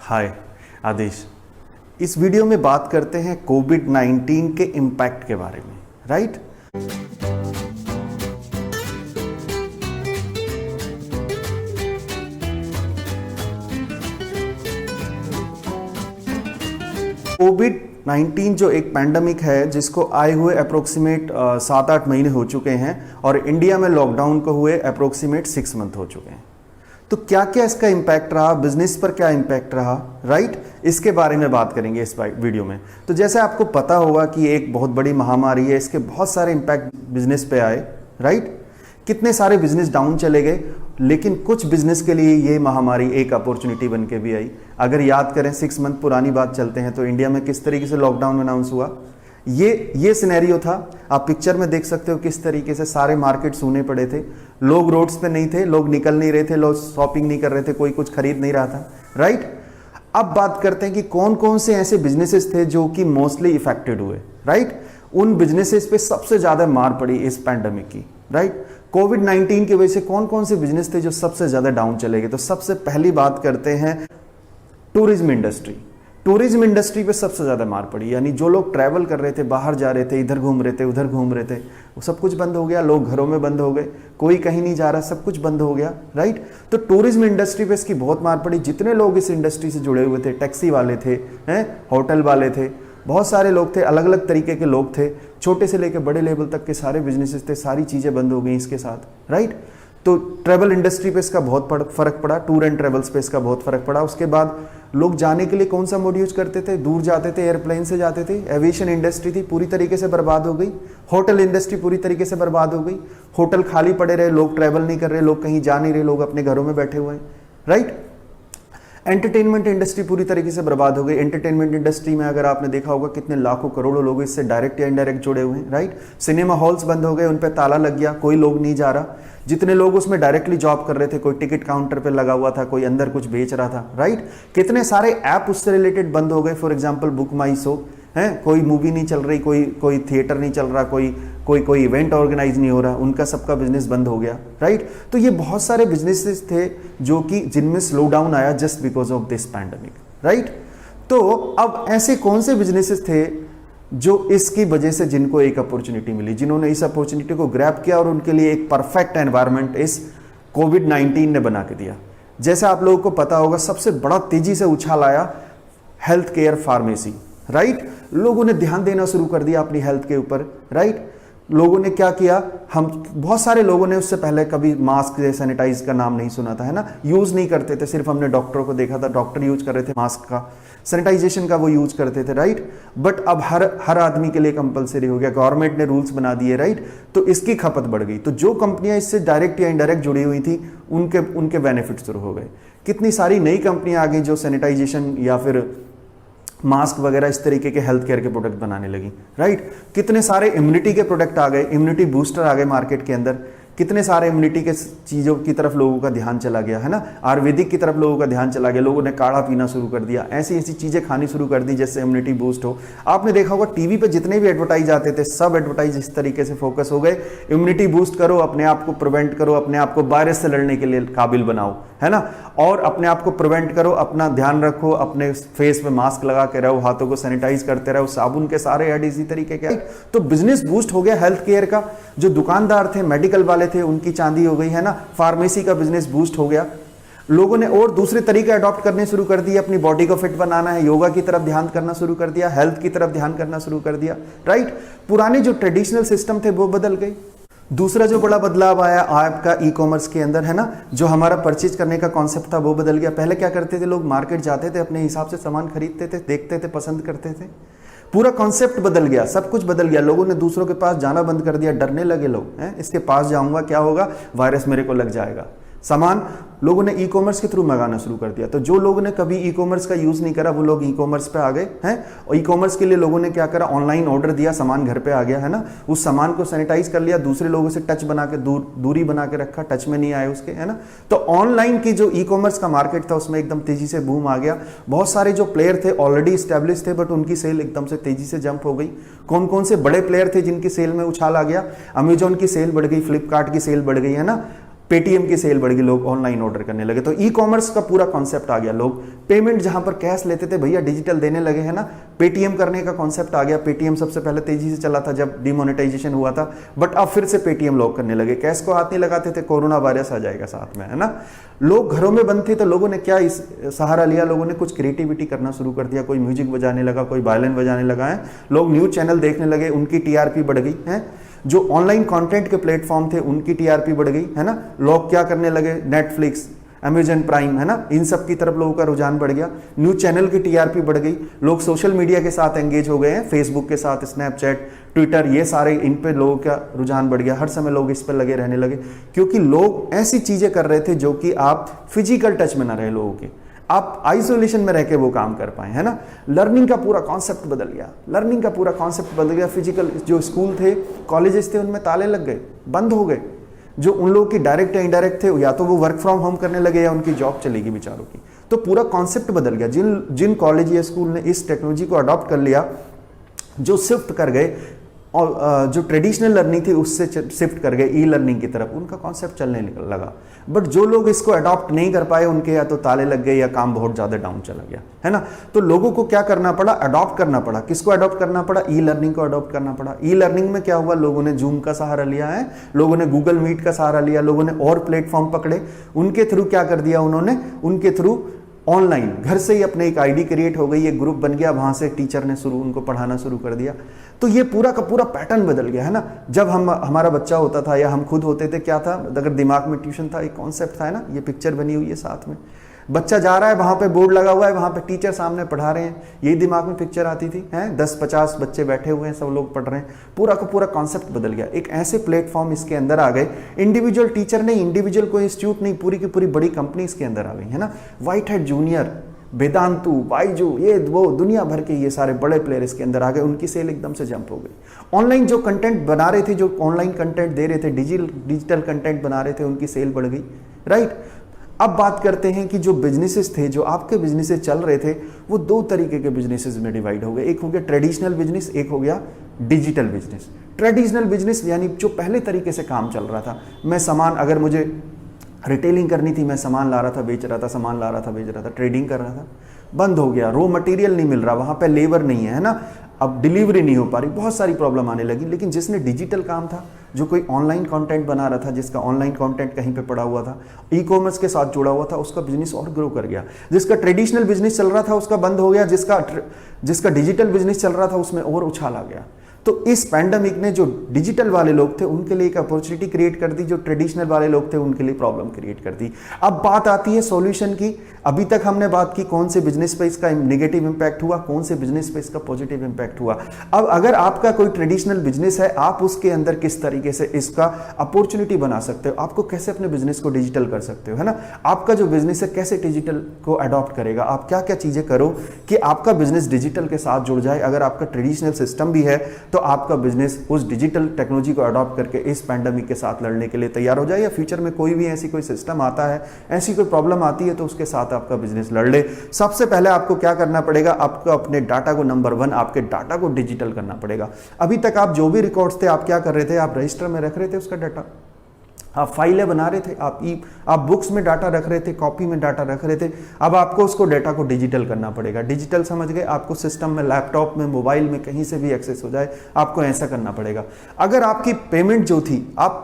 हाय आदेश। इस वीडियो में बात करते हैं कोविड-19 के इम्पैक्ट के बारे में, राइट? कोविड-19 जो एक पैंडमिक है जिसको आए हुए अप्रोक्सीमेट 7-8 महीने हो चुके हैं और इंडिया में लॉकडाउन को हुए अप्रोक्सीमेट 6 मंथ हो चुके हैं। तो क्या क्या इसका इम्पैक्ट रहा, बिजनेस पर क्या इम्पैक्ट रहा, राइट? इसके बारे में बात करेंगे इस वीडियो में। तो जैसे आपको पता होगा कि एक बहुत बड़ी महामारी है, इसके बहुत सारे इम्पैक्ट बिजनेस पे आए, राइट? कितने सारे बिजनेस डाउन चले गए, लेकिन कुछ बिजनेस के लिए ये महामारी एक अपॉर्चुनिटी बन के भी आई। अगर याद करें 6 मंथ पुरानी बात चलते हैं तो इंडिया में किस तरीके से लॉकडाउन अनाउंस हुआ, ये सिनेरियो था। आप पिक्चर में देख सकते हो किस तरीके से सारे मार्केट सूने पड़े थे, लोग रोड्स पे नहीं थे, लोग निकल नहीं रहे थे, लोग शॉपिंग नहीं कर रहे थे, कोई कुछ खरीद नहीं रहा था, राइट? अब बात करते हैं कि कौन कौन से ऐसे बिजनेसेस थे जो कि मोस्टली इफेक्टेड हुए, राइट? उन बिजनेसेस पे सबसे ज्यादा मार पड़ी इस पैंडेमिक की, राइट? कोविड-19 की वजह से कौन कौन से बिजनेस थे जो सबसे ज्यादा डाउन चले गए? तो सबसे पहली बात करते हैं टूरिज्म इंडस्ट्री। टूरिज्म इंडस्ट्री पे सबसे ज़्यादा मार पड़ी, यानी जो लोग ट्रैवल कर रहे थे, बाहर जा रहे थे, इधर घूम रहे थे, उधर घूम रहे थे, वो सब कुछ बंद हो गया। लोग घरों में बंद हो गए, कोई कहीं नहीं जा रहा, सब कुछ बंद हो गया, राइट? तो टूरिज्म इंडस्ट्री पे इसकी बहुत मार पड़ी। जितने लोग इस इंडस्ट्री से जुड़े हुए थे, टैक्सी वाले थे, होटल वाले थे, बहुत सारे लोग थे, अलग अलग तरीके के लोग थे, छोटे से लेकर बड़े लेवल तक के सारे बिजनेसेस थे, सारी चीज़ें बंद हो गई इसके साथ, राइट? तो ट्रैवल इंडस्ट्री पे इसका बहुत फर्क पड़ा, टूर एंड ट्रेवल्स पे इसका बहुत फर्क पड़ा। उसके बाद लोग जाने के लिए कौन सा मोड यूज करते थे? दूर जाते थे, एयरप्लेन से जाते थे। एविएशन इंडस्ट्री थी, पूरी तरीके से बर्बाद हो गई। होटल इंडस्ट्री पूरी तरीके से बर्बाद हो गई। होटल खाली पड़े रहे, लोग ट्रैवल नहीं कर रहे, लोग कहीं जा नहीं रहे, लोग अपने घरों में बैठे हुए हैं, राइट? एंटरटेनमेंट इंडस्ट्री पूरी तरीके से बर्बाद हो गई। एंटरटेनमेंट इंडस्ट्री में अगर आपने देखा होगा कितने लाखों करोड़ों लोग इससे डायरेक्ट या इनडायरेक्ट जुड़े हुए हैं, राइट? सिनेमा हॉल्स बंद हो गए, उन पे ताला लग गया, कोई लोग नहीं जा रहा। जितने लोग उसमें डायरेक्टली जॉब कर रहे थे, कोई टिकट काउंटर पे लगा हुआ था, कोई अंदर कुछ बेच रहा था, राइट? कितने सारे ऐप उससे रिलेटेड बंद हो गए। For example book my show है, कोई मूवी नहीं चल रही, कोई थिएटर नहीं चल रहा, कोई इवेंट ऑर्गेनाइज नहीं हो रहा, उनका सबका बिजनेस बंद हो गया, राइट? तो ये बहुत सारे बिजनेसेस थे जो कि जिनमें स्लो डाउन आया just because of this pandemic, right? तो अब ऐसे कौन से बिजनेसेस थे जो इसकी वजह से जिनको एक अपॉर्चुनिटी मिली, जिन्होंने इस अपॉर्चुनिटी को ग्रैब किया और उनके लिए एक परफेक्ट एनवायरनमेंट इस कोविड-19 ने बना के दिया? जैसे आप लोगों को पता होगा सबसे बड़ा तेजी से उछाल आया हेल्थ केयर फार्मेसी, राइट? लोगों ने ध्यान देना शुरू कर दिया अपनी हेल्थ के ऊपर, राइट? लोगों ने क्या किया, हम बहुत सारे लोगों ने उससे पहले कभी मास्क या सैनिटाइज का नाम नहीं सुना था, है ना? यूज नहीं करते थे, सिर्फ हमने डॉक्टरों को देखा था, डॉक्टर यूज कर रहे थे मास्क का, सैनिटाइजेशन का वो यूज करते थे, राइट? बट अब हर आदमी के लिए कंपलसरी हो गया, गवर्नमेंट ने रूल्स बना दिए, राइट? तो इसकी खपत बढ़ गई। तो जो कंपनियां इससे डायरेक्ट या इनडायरेक्ट जुड़ी हुई थी उनके बेनिफिट शुरू हो गए। कितनी सारी नई कंपनियां आ गई जो सैनिटाइजेशन या फिर मास्क वगैरह इस तरीके के हेल्थ केयर के प्रोडक्ट बनाने लगी, राइट? कितने सारे इम्यूनिटी के प्रोडक्ट आ गए, इम्यूनिटी बूस्टर आ गए मार्केट के अंदर। कितने सारे इम्यूनिटी के चीज़ों की तरफ लोगों का ध्यान चला गया, है ना? आयुर्वेदिक की तरफ लोगों का ध्यान चला गया, लोगों ने काढ़ा पीना शुरू कर दिया, ऐसी ऐसी चीज़ें खानी शुरू कर दी जिससे इम्यूनिटी बूस्ट हो। आपने देखा होगा टीवी पे जितने भी एडवर्टाइज आते थे, सब एडवर्टाइज इस तरीके से फोकस हो गए, इम्यूनिटी बूस्ट करो, अपने आप को प्रिवेंट करो, अपने आप को वायरस से लड़ने के लिए काबिल बनाओ, है ना? और अपने आप को प्रिवेंट करो, अपना ध्यान रखो, अपने फेस पे मास्क लगा के रहो, हाथों को सैनिटाइज करते रहो, साबुन के सारे ऐड इसी तरीके के। तो बिजनेस बूस्ट हो गया हेल्थ केयर का। जो दुकानदार थे, मेडिकल वाले थे, उनकी चांदी हो गई, है ना? फार्मेसी का बिजनेस बूस्ट हो गया। लोगों ने और दूसरे तरीके अडॉप्ट करने शुरू कर दिए, अपनी बॉडी को फिट बनाना है, योगा की तरफ ध्यान करना शुरू कर दिया, हेल्थ की तरफ ध्यान करना शुरू कर दिया, राइट? पुराने जो ट्रेडिशनल सिस्टम थे वो बदल गए। दूसरा जो बड़ा बदलाव आया आपका ई कॉमर्स के अंदर, है ना? जो हमारा परचेज करने का कॉन्सेप्ट था वो बदल गया। पहले क्या करते थे लोग, मार्केट जाते थे, अपने हिसाब से सामान खरीदते थे, देखते थे, पसंद करते थे। पूरा कॉन्सेप्ट बदल गया, सब कुछ बदल गया। लोगों ने दूसरों के पास जाना बंद कर दिया, डरने लगे लोग, हैं? इसके पास जाऊंगा क्या होगा, वायरस मेरे को लग जाएगा। सामान लोगों ने ई कॉमर्स के थ्रू मंगाना शुरू कर दिया। तो जो लोगों ने कभी ई कॉमर्स का यूज नहीं करा वो लोग ई कॉमर्स पे आ गए हैं। और ई कॉमर्स के लिए लोगों ने क्या करा, ऑनलाइन ऑर्डर दिया, सामान घर पे आ गया, है ना? उस सामान को सैनिटाइज कर लिया, दूसरे लोगों से टच बना के दूरी बना के रखा, टच में नहीं आए उसके, है ना? तो ऑनलाइन की जो ई कॉमर्स का मार्केट था उसमें एकदम तेजी से बूम आ गया। बहुत सारे जो प्लेयर थे ऑलरेडी स्टैब्लिश थे, बट उनकी सेल एकदम से तेजी से जंप हो गई। कौन कौन से बड़े प्लेयर थे जिनकी सेल में उछाल आ गया? अमेजॉन की सेल बढ़ गई, फ्लिपकार्ट की सेल बढ़ गई, है ना? पेटीएम की सेल बढ़ गई, लोग ऑनलाइन ऑर्डर करने लगे। तो ई कॉमर्स का पूरा कॉन्सेप्ट आ गया, लोग पेमेंट जहां पर कैश लेते थे भैया डिजिटल देने लगे हैं ना, पेटीएम करने का कॉन्सेप्ट आ गया। पेटीएम सबसे पहले तेजी से चला था जब डिमोनेटाइजेशन हुआ था, बट अब फिर से पेटीएम लोग करने लगे, कैश को हाथ नहीं लगाते थे, कोरोना वायरस आ जाएगा साथ में, है ना। लोग घरों में बंद थे तो लोगों ने क्या इस सहारा लिया, लोगों ने कुछ क्रिएटिविटी करना शुरू कर दिया, कोई म्यूजिक बजाने लगा, कोई वायलिन बजाने लगा है, लोग न्यूज चैनल देखने लगे, उनकी टीआरपी बढ़ गई है। जो ऑनलाइन कंटेंट के प्लेटफॉर्म थे उनकी टीआरपी बढ़ गई, है ना। लोग क्या करने लगे, नेटफ्लिक्स, अमेजन प्राइम, है ना, इन सब की तरफ लोगों का रुझान बढ़ गया, न्यूज चैनल की टीआरपी बढ़ गई, लोग सोशल मीडिया के साथ एंगेज हो गए हैं, फेसबुक के साथ, स्नैपचैट, ट्विटर, ये सारे इन पे लोगों का रुझान बढ़ गया, हर समय लोग इस पर लगे रहने लगे, क्योंकि लोग ऐसी चीजें कर रहे थे जो कि आप फिजिकल टच में ना रहे लोगों के, आप आइसोलेशन में रह के वो काम कर पाए, है ना। लर्निंग का पूरा कॉन्सेप्ट बदल गया, लर्निंग का पूरा कॉन्सेप्ट बदल गया। फिजिकल जो स्कूल थे, कॉलेजेस थे, उनमें ताले लग गए, बंद हो गए। जो उन लोगों की डायरेक्ट या इनडायरेक्ट थे, या तो वो वर्क फ्रॉम होम करने लगे या उनकी जॉब चलेगी बेचारों की। तो पूरा कॉन्सेप्ट बदल गया। जिन कॉलेज या स्कूल ने इस टेक्नोलॉजी को अडॉप्ट कर लिया, जो शिफ्ट कर गए और जो ट्रेडिशनल लर्निंग थी उससे शिफ्ट कर गए ई लर्निंग की तरफ, उनका कॉन्सेप्ट चलने लगा। बट जो लोग इसको अडॉप्ट नहीं कर पाए, उनके या तो ताले लग गए या काम बहुत ज़्यादा डाउन चला गया, है ना। तो लोगों को क्या करना पड़ा, अडॉप्ट करना पड़ा। किसको अडॉप्ट करना पड़ा, ई लर्निंग को अडॉप्ट करना पड़ा। ई लर्निंग में क्या हुआ, लोगों ने जूम का सहारा लिया है, लोगों ने गूगल मीट का सहारा लिया, लोगों ने और प्लेटफॉर्म पकड़े, उनके थ्रू क्या कर दिया उन्होंने, उनके थ्रू ऑनलाइन घर से ही अपने एक आईडी क्रिएट हो गई, एक ग्रुप बन गया, वहां से टीचर ने उनको पढ़ाना शुरू कर दिया। तो ये पूरा का पूरा पैटर्न बदल गया, है ना। जब हमारा बच्चा होता था या हम खुद होते थे, क्या था, अगर दिमाग में ट्यूशन था, एक कॉन्सेप्ट था, है ना, ये पिक्चर बनी हुई है साथ में, बच्चा जा रहा है, वहां पे बोर्ड लगा हुआ है, वहां पे टीचर सामने पढ़ा रहे हैं, यही दिमाग में पिक्चर आती थी, हैं 10-50 बच्चे बैठे हुए हैं, सब लोग पढ़ रहे हैं, पूरा का पूरा कॉन्सेप्ट बदल गया। एक ऐसे प्लेटफॉर्म इसके अंदर आ गए, इंडिविजुअल टीचर नहीं, इंडिविजुअल कोई इंस्टीट्यूट नहीं, पूरी की पूरी बड़ी कंपनी इसके अंदर आ गई, है ना। White hat junior, Vedantu, Byju, ये वो दुनिया भर के ये सारे बड़े प्लेयर इसके अंदर आ गए, उनकी सेल एकदम से जंप हो गई। ऑनलाइन जो कंटेंट बना रहे थे, जो ऑनलाइन कंटेंट दे रहे थे, डिजिटल कंटेंट बना रहे थे, उनकी सेल बढ़ गई, राइट। अब बात करते हैं कि जो बिजनेसेस थे, जो आपके बिजनेसेस चल रहे थे, वो दो तरीके के बिजनेसेस में डिवाइड हो गए। एक हो गया ट्रेडिशनल बिजनेस, एक हो गया डिजिटल बिजनेस। ट्रेडिशनल बिजनेस यानी जो पहले तरीके से काम चल रहा था, मैं सामान, अगर मुझे रिटेलिंग करनी थी, मैं सामान ला रहा था, बेच रहा था, सामान ला रहा था, बेच रहा था, ट्रेडिंग कर रहा था, बंद हो गया, रॉ मटेरियल नहीं मिल रहा, वहां पे लेबर नहीं है ना, अब डिलीवरी नहीं हो पा रही, बहुत सारी प्रॉब्लम आने लगी। लेकिन जिसने डिजिटल काम था, जो कोई ऑनलाइन कंटेंट बना रहा था, जिसका ऑनलाइन कंटेंट कहीं पे पड़ा हुआ था, ई कॉमर्स के साथ जुड़ा हुआ था, उसका बिजनेस और ग्रो कर गया। जिसका ट्रेडिशनल बिजनेस चल रहा था उसका बंद हो गया, जिसका डिजिटल बिजनेस चल रहा था उसमें और उछाल आ गया। तो इस पैंडेमिक ने जो डिजिटल वाले लोग थे उनके लिए एक अपॉर्चुनिटी क्रिएट कर दी, जो ट्रेडिशनल वाले लोग थे उनके लिए प्रॉब्लम क्रिएट कर दी। अब बात आती है सॉल्यूशन की। अभी तक हमने बात की कौन से बिजनेस पे इसका नेगेटिव इंपैक्ट हुआ, कौन से बिजनेस पे इसका पॉजिटिव इंपैक्ट हुआ। अब अगर आपका कोई ट्रेडिशनल बिजनेस है, आप उसके अंदर किस तरीके से इसका अपॉर्चुनिटी बना सकते हो, आपको कैसे अपने बिजनेस को डिजिटल कर सकते हो, है ना। आपका जो बिजनेस है कैसे डिजिटल को अडॉप्ट करेगा, आप क्या क्या चीजें करो कि आपका बिजनेस डिजिटल के साथ जुड़ जाए। अगर आपका ट्रेडिशनल सिस्टम भी है तो आपका बिजनेस उस डिजिटल टेक्नोलॉजी को अडॉप्ट करके इस पैंडेमिक के साथ लड़ने के लिए तैयार हो जाए, या फ्यूचर में कोई भी ऐसी कोई सिस्टम आता है, ऐसी कोई प्रॉब्लम आती है तो उसके साथ आपका बिजनेस लड़ ले। सबसे पहले आपको क्या करना पड़ेगा, आपको अपने डाटा को, नंबर 1 आपके डाटा को डिजिटल करना पड़ेगा। अभी तक आप जो भी रिकॉर्ड्स थे, आप क्या कर रहे थे, आप रजिस्टर में रख रहे थे उसका डाटा, आप फाइलें बना रहे थे, आप बुक्स में डाटा रख रहे थे, कॉपी में डाटा रख रहे थे। अब आपको उसको डाटा को डिजिटल करना पड़ेगा। डिजिटल समझ गए, आपको सिस्टम में, लैपटॉप में, मोबाइल में कहीं से भी एक्सेस हो जाए, आपको ऐसा करना पड़ेगा। अगर आपकी पेमेंट जो थी, आप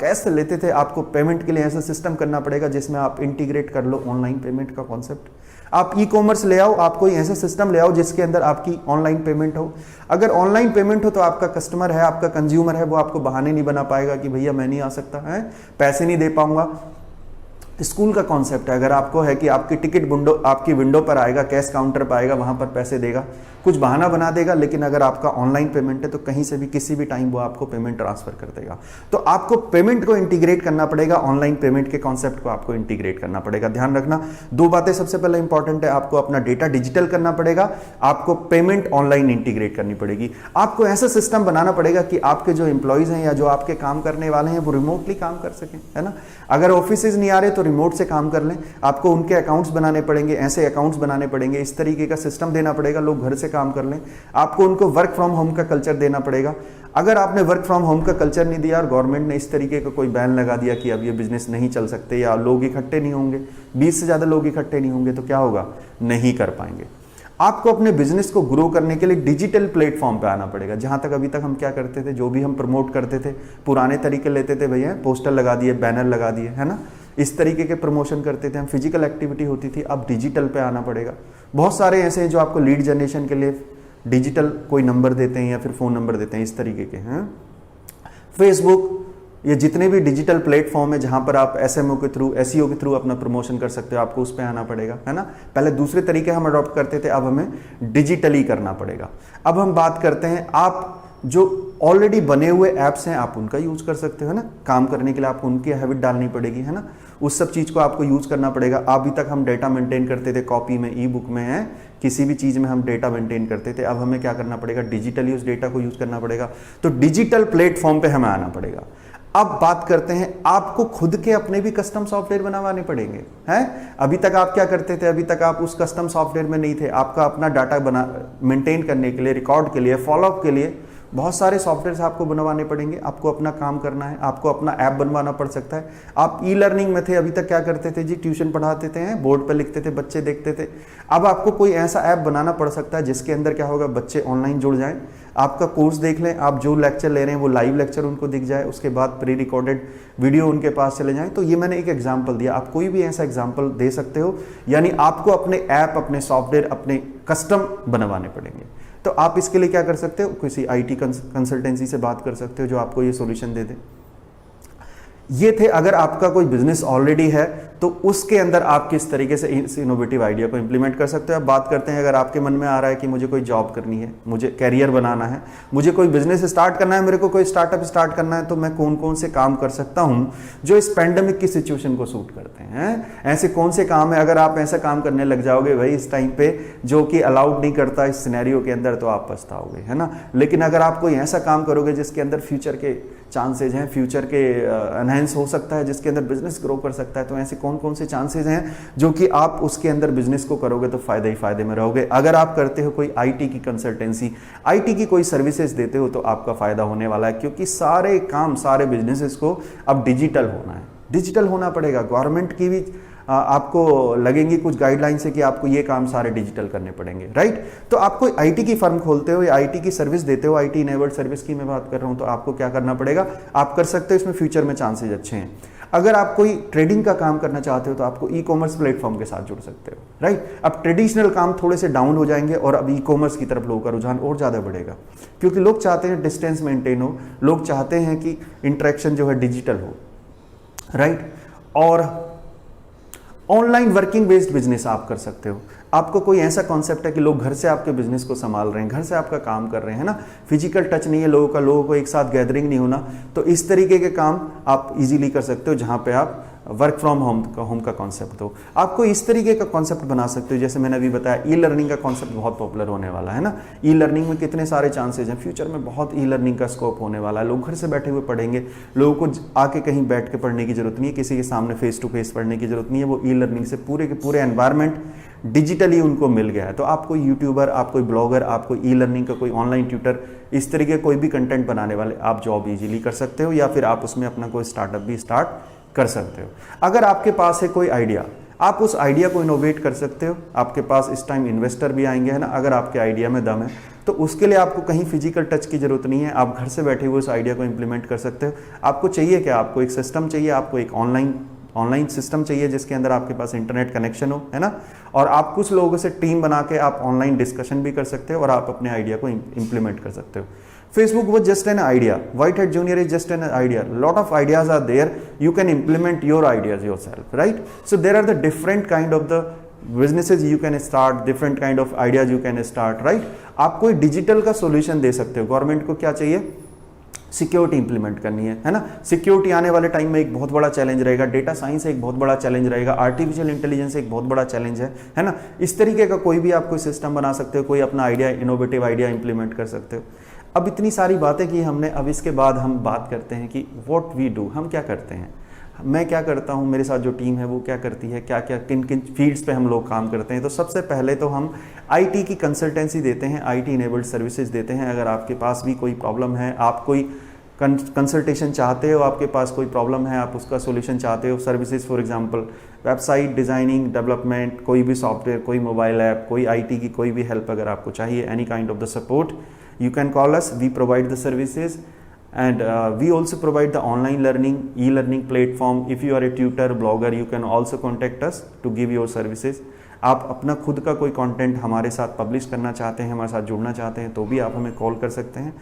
कैश से लेते थे, आपको पेमेंट के लिए ऐसा सिस्टम करना पड़ेगा जिसमें आप इंटीग्रेट कर लो ऑनलाइन पेमेंट का कॉन्सेप्ट। आप ई कॉमर्स ले आओ, आप कोई ऐसा सिस्टम ले आओ जिसके अंदर आपकी ऑनलाइन पेमेंट हो। अगर ऑनलाइन पेमेंट हो तो आपका कस्टमर है, आपका कंज्यूमर है, वो आपको बहाने नहीं बना पाएगा कि भैया मैं नहीं आ सकता, है पैसे नहीं दे पाऊंगा। स्कूल का कॉन्सेप्ट है, अगर आपको है कि आपकी टिकट आपकी विंडो पर आएगा, कैश काउंटर पर आएगा, वहां पर पैसे देगा, कुछ बहाना बना देगा। लेकिन अगर आपका ऑनलाइन पेमेंट है तो कहीं से भी किसी भी टाइम वो आपको पेमेंट ट्रांसफर कर देगा। तो आपको पेमेंट को इंटीग्रेट करना पड़ेगा, ऑनलाइन पेमेंट के कॉन्सेप्ट को आपको इंटीग्रेट करना पड़ेगा। ध्यान रखना, 2 बातें सबसे पहले इंपॉर्टेंट है, आपको अपना डेटा डिजिटल करना पड़ेगा, आपको पेमेंट ऑनलाइन इंटीग्रेट करनी पड़ेगी। आपको ऐसा सिस्टम बनाना पड़ेगा कि आपके जो एम्प्लॉइज हैं या जो आपके काम करने वाले हैं वो रिमोटली काम कर सकें, है ना। अगर ऑफिस नहीं आ रहे तो रिमोट से काम कर लें, आपको उनके अकाउंट्स बनाने पड़ेंगे, ऐसे अकाउंट्स बनाने पड़ेंगे, इस तरीके का सिस्टम देना पड़ेगा, लोग घर से काम कर लें, आपको उनको वर्क फ्रॉम होम का कल्चर देना पड़ेगा। अगर आपने वर्क फ्रॉम होम का कल्चर नहीं दिया और गवर्नमेंट ने इस तरीके का कोई बैन लगा दिया कि अब ये बिजनेस नहीं चल सकते या लोग इकट्ठे नहीं होंगे, 20 से ज़्यादा लोग इकट्ठे नहीं होंगे, तो क्या होगा, नहीं कर पाएंगे। आपको अपने बिजनेस को ग्रो करने के लिए डिजिटल प्लेटफॉर्म पे आना पड़ेगा। जहां तक अभी तक हम क्या करते थे, जो भी हम प्रमोट करते थे पुराने तरीके लेते थे, भैया पोस्टर लगा दिए, बैनर लगा दिए, है ना, इस तरीके के प्रमोशन करते थे हम, फिजिकल एक्टिविटी होती थी। अब डिजिटल पे आना पड़ेगा। बहुत सारे ऐसे हैं जो आपको लीड जनरेशन के लिए डिजिटल कोई नंबर देते हैं या फिर फ़ोन नंबर देते हैं, इस तरीके के हैं। फेसबुक, ये जितने भी डिजिटल प्लेटफॉर्म है जहां पर आप एसएमओ के थ्रू, एसईओ के थ्रू अपना प्रमोशन कर सकते हो, आपको उस पर आना पड़ेगा, है ना। पहले दूसरे तरीके हम अडॉप्ट करते थे, अब हमें डिजिटली करना पड़ेगा। अब हम बात करते हैं, आप जो ऑलरेडी बने हुए ऐप्स हैं आप उनका यूज कर सकते हो, है ना। काम करने के लिए आपको उनकी हैबिट डालनी पड़ेगी, है ना, उस सब चीज़ को आपको यूज करना पड़ेगा। अभी तक हम डेटा मेंटेन करते थे कॉपी में, ई बुक में, है, किसी भी चीज़ में हम डेटा मेंटेन करते थे। अब हमें क्या करना पड़ेगा, डिजिटली उस डेटा को यूज करना पड़ेगा। तो डिजिटल प्लेटफॉर्म पे हमें आना पड़ेगा। अब बात करते हैं, आपको खुद के अपने भी कस्टम सॉफ्टवेयर बनवाने पड़ेंगे, हैं। अभी तक आप क्या करते थे, अभी तक आप उस कस्टम सॉफ्टवेयर में नहीं थे। आपका अपना डाटा बना मेंटेन करने के लिए, रिकॉर्ड के लिए, फॉलोअप के लिए बहुत सारे सॉफ्टवेयर आपको बनवाने पड़ेंगे। आपको अपना काम करना है, आपको अपना ऐप बनवाना पड़ सकता है। आप ई लर्निंग में थे, अभी तक क्या करते थे जी, ट्यूशन पढ़ाते थे, बोर्ड पर लिखते थे, बच्चे देखते थे। अब आपको कोई ऐसा ऐप बनाना पड़ सकता है जिसके अंदर क्या होगा, बच्चे ऑनलाइन जुड़ जाएं, आपका कोर्स देख लें, आप जो लेक्चर ले रहे हैं वो लाइव लेक्चर उनको दिख जाए, उसके बाद प्री रिकॉर्डेड वीडियो उनके पास चले जाएं। तो ये मैंने एक एग्जाम्पल दिया, आप कोई भी ऐसा एग्जाम्पल दे सकते हो। यानी आपको अपने ऐप, अपने सॉफ्टवेयर, अपने कस्टम बनवाने पड़ेंगे। तो आप इसके लिए क्या कर सकते हो, किसी आईटी कंसल्टेंसी से बात कर सकते हो जो आपको ये सॉल्यूशन दे दे। ये थे, अगर आपका कोई बिजनेस ऑलरेडी है तो उसके अंदर आप किस तरीके से इस इनोवेटिव आइडिया को इंप्लीमेंट कर सकते हो। अब बात करते हैं, अगर आपके मन में आ रहा है कि मुझे कोई जॉब करनी है, मुझे कैरियर बनाना है, मुझे कोई बिजनेस स्टार्ट करना है, मेरे को कोई स्टार्टअप स्टार्ट करना है, तो मैं कौन कौन से काम कर सकता हूं जो इस पैंडेमिक की सिचुएशन को सूट करते हैं। ऐसे कौन से काम है, अगर आप ऐसा काम करने लग जाओगे भाई इस टाइम पे जो कि अलाउड नहीं करता इस सिनेरियो के अंदर, तो आप पछताओगे, है ना। लेकिन अगर आप कोई ऐसा काम करोगे जिसके अंदर फ्यूचर के चांसेज हैं, फ्यूचर के एनहेंस हो सकता है, जिसके अंदर बिजनेस ग्रो कर सकता है, तो ऐसे कौन कौन से चांसेस हैं जो कि आप उसके अंदर बिजनेस को करोगे तो फायदे ही फायदे में रहोगे। अगर आप करते हो कोई आईटी की कंसल्टेंसी, आईटी की कोई सर्विसेज देते हो, तो आपका फायदा होने वाला है, क्योंकि सारे काम, सारे बिजनेसेस को अब डिजिटल होना है, डिजिटल होना पड़ेगा। गवर्नमेंट की भी आपको लगेंगी कुछ गाइडलाइन से कि आपको ये काम सारे डिजिटल करने पड़ेंगे, राइट। तो आप कोई आईटी की फर्म खोलते हो या आईटी की सर्विस देते हो, आईटी इनेबल्ड सर्विस की मैं बात कर रहा हूं, तो आपको क्या करना पड़ेगा, आप कर सकते हो, इसमें फ्यूचर में चांसेज अच्छे हैं। अगर आप कोई ट्रेडिंग का काम करना चाहते हो तो आपको ई कॉमर्स प्लेटफॉर्म के साथ जुड़ सकते हो, राइट। अब ट्रेडिशनल काम थोड़े से डाउन हो जाएंगे और अब ई कॉमर्स की तरफ लोगों का रुझान और ज़्यादा बढ़ेगा, क्योंकि लोग चाहते हैं डिस्टेंस मेंटेन हो, लोग चाहते हैं कि इंटरेक्शन जो है डिजिटल हो, राइट। और ऑनलाइन वर्किंग बेस्ड बिजनेस आप कर सकते हो। आपको कोई ऐसा कॉन्सेप्ट है कि लोग घर से आपके बिजनेस को संभाल रहे हैं, घर से आपका काम कर रहे हैं, ना, फिजिकल टच नहीं है लोगों का, लोगों को एक साथ गैदरिंग नहीं होना, तो इस तरीके के काम आप इजीली कर सकते हो जहां पे आप वर्क फ्रॉम होम का कॉन्सेप्ट हो। आपको इस तरीके का कॉन्सेप्ट बना सकते हो, जैसे मैंने अभी बताया ई लर्निंग का कॉन्सेप्ट बहुत पॉपुलर होने वाला है ना। ई लर्निंग में कितने सारे चांसेज हैं, फ्यूचर में बहुत ई लर्निंग का स्कोप होने वाला है। लोग घर से बैठे हुए पढ़ेंगे, लोगों को आके कहीं बैठ के पढ़ने की जरूरत नहीं है, किसी के सामने फेस टू फेस पढ़ने की जरूरत नहीं है। वो ई लर्निंग से पूरे के पूरे एनवायरमेंट डिजिटली उनको मिल गया है। तो आप कोई यूट्यूबर, आप कोई ब्लॉगर, आप कोई ई लर्निंग का कोई ऑनलाइन ट्यूटर, इस तरीके कोई भी कंटेंट बनाने वाले आप जॉब इजीली कर सकते हो, या फिर आप उसमें अपना कोई स्टार्टअप भी स्टार्ट कर सकते हो। अगर आपके पास है कोई आइडिया, आप उस आइडिया को इनोवेट कर सकते हो। आपके पास इस टाइम इन्वेस्टर भी आएंगे, है ना, अगर आपके आइडिया में दम है, तो उसके लिए आपको कहीं फिजिकल टच की जरूरत नहीं है। आप घर से बैठे हुए उस आइडिया को इंप्लीमेंट कर सकते हो। आपको चाहिए क्या, आपको एक सिस्टम चाहिए, आपको एक ऑनलाइन सिस्टम चाहिए जिसके अंदर आपके पास इंटरनेट कनेक्शन हो, है ना, और आप कुछ लोगों से टीम बना के आप ऑनलाइन डिस्कशन भी कर सकते हो और आप अपने आइडिया को इंप्लीमेंट कर सकते हो। Facebook was just an idea. Whitehead Junior is just an idea. Lot of ideas are there. You can implement your ideas yourself, right? So there are the different kind of the businesses you can start, different kind of ideas you can start, right? आप कोई digital का solution दे सकते हो। Government को क्या चाहिए, security implement करनी है ना। सिक्योरिटी आने वाले टाइम में एक बहुत बड़ा चैलेंज रहेगा, डेटा साइंस एक बहुत बड़ा चैलेंज रहेगा, आर्टिफिशियल इंटेलिजेंस एक बहुत बड़ा चैलेंज है ना। इस तरीके का कोई भी आप कोई सिस्टम बना सकते हो, कोई अपना आइडिया, इनोवेटिव आइडिया इंप्लीमेंट कर सकते हो। अब इतनी सारी बातें की हमने, अब इसके बाद हम बात करते हैं कि व्हाट वी डू, हम क्या करते हैं। मैं क्या करता हूँ, मेरे साथ जो टीम है वो क्या करती है, क्या क्या किन किन फील्ड्स पे हम लोग काम करते हैं। तो सबसे पहले तो हम आईटी की कंसल्टेंसी देते हैं, आईटी इनेबल्ड सर्विसेज देते हैं। अगर आपके पास भी कोई प्रॉब्लम है, आप कोई कंसल्टेशन चाहते हो, आपके पास कोई प्रॉब्लम है, आप उसका सोल्यूशन चाहते हो, services for example website designing, development, कोई भी सॉफ्टवेयर, कोई मोबाइल ऐप, कोई आईटी की कोई भी हेल्प अगर आपको चाहिए, any kind of the support, you can call us. We provide the services, and we also provide the online learning, e-learning platform. If you are a tutor, blogger, you can also contact us to give your services. आप अपना खुद का कोई content हमारे साथ publish करना चाहते हैं, हमारे साथ जुड़ना चाहते हैं, तो भी आप हमें कॉल कर सकते हैं।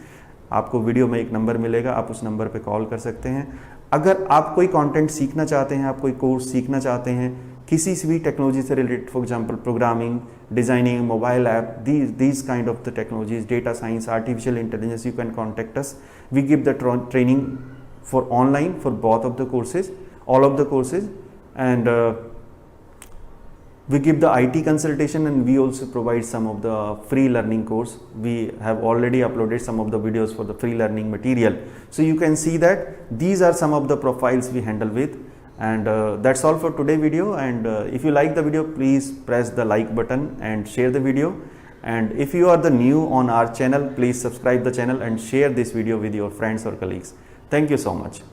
आपको वीडियो में एक नंबर मिलेगा, आप उस नंबर पे कॉल कर सकते हैं। अगर आप कोई कंटेंट सीखना चाहते हैं, आप कोई कोर्स सीखना चाहते हैं किसी से भी टेक्नोलॉजी से related, for example programming, designing, mobile app, these kind of the technologies, data science, artificial intelligence, you can contact us. We give the training for online for both of the courses, all of the courses, and we give the IT consultation, and we also provide some of the free learning course. We have already uploaded some of the videos for the free learning material, so you can see that these are some of the profiles we handle with. And that's all for today video. And if you like the video, please press the like button and share the video. And if you are the new on our channel, please subscribe the channel and share this video with your friends or colleagues. Thank you so much.